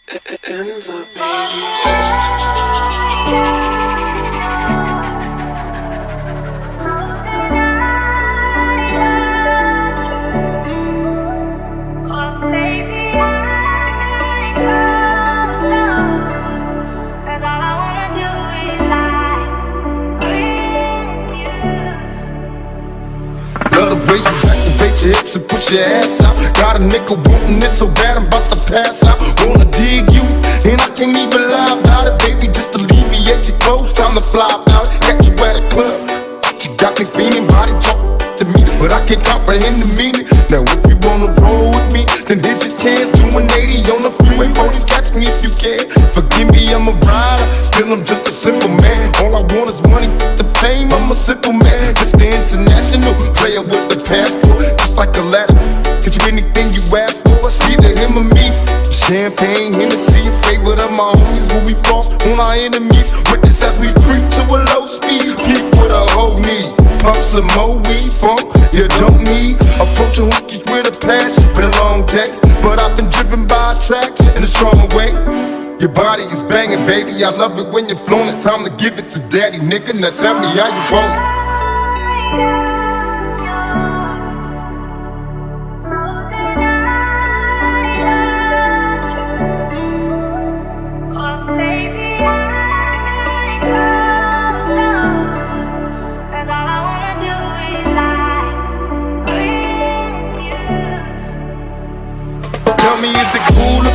Emza, Love the way you activate your hips and push your ass out. Got a nigga wanting it so bad I'm about to pass out. Wanna dig you, and I can't even lie about it. Baby, just alleviate your clothes, time to fly out. Catch you at a club, you got me feeling body talk to me, but I can't comprehend the meaning. Now if you wanna roll with me, then here's your chance to 180 on the freeway. Police catch me if you can. Forgive me, I'm a rider, still I'm just a simple man. All I want is money, the fame, I'm a simple man. Just the international player with the passport, just like a ladder. Get you anything you ask for, it's either him or me. Champagne, Hennessy, a favorite of my homies, who we floss on our enemies. Witness as we creep to a low speed, peep with a whole need. Pump some more weed, funk, you don't need. Approaching hoochies with a passion, been a long day, but I've been driven by attraction in a strong way. Your body is banging, baby, I love it when you're flowing. It's time to give it to daddy, nigga, now tell me how you want it. Tell me, is it cooler?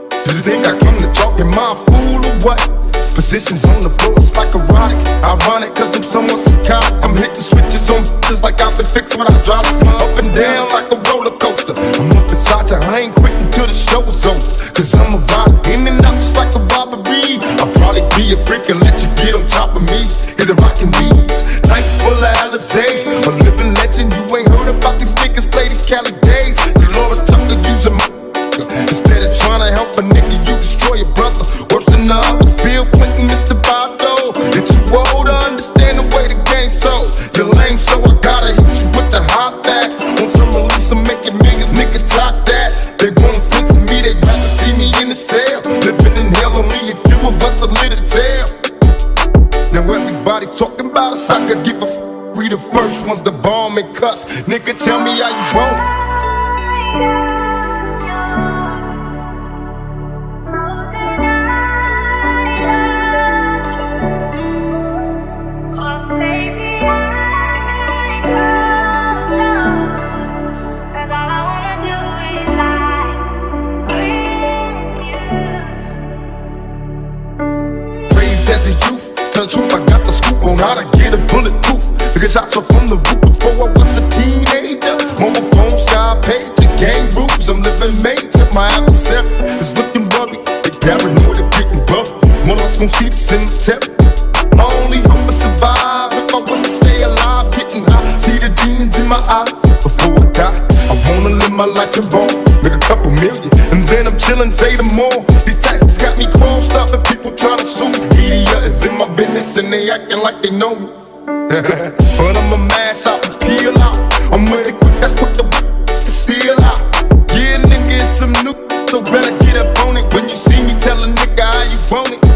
Do you think I come to talk in my fool or what? Positions on the floor, it's like erotic. Ironic, cause I'm someone psychotic. I'm hitting switches on just like I've been fixed when I drop it. Up and down like a roller coaster. I'm up inside you, I ain't quitting till the show's over. Cause I'm a rider, in and out just like a robbery. I'll probably be a freak and let you get on top of me. Either rockin' these nights full of Alizé, a living legend. You ain't heard about these niggas play these Cali days. Dolores Tucker using my instead of trying to help a nigga, you destroy your brother. Worse than the others, Bill Clinton, Mr. Bado. You're too old to understand the way the game's sold. You're lame, so I gotta hit you with the hot facts. On some release, I'm making millions, niggas talk that. They want a sense of me, they'd rather see me in the cell. Living in hell, only a few of us are lit to tell. Now everybody talking about us, I could give a f. We the first ones to bomb and cuss. Nigga, tell me how you want it. As a youth, tell the truth, I got the scoop on how to get a bulletproof. Because I took from the roof before I was a teenager. Mobile phone, sky page, gang rules, I'm living major. My adversary is looking worried, they paranoid, they're getting bugged. One of us gon' see the cemetery. My only hope is survive. If I was to stay alive, getting high, see the demons in my eyes. Before I die, I wanna live my life in bone, make a couple million, and then I'm chillin', pay them more. These taxes got me crossed up and people tryna sue me. Media is in my business and they acting like they know me. But I'ma mash out and peel out. I'm really quick, that's what the steal out. Yeah, nigga, it's some new, so better get up on it. When you see me, tell a nigga how you want it.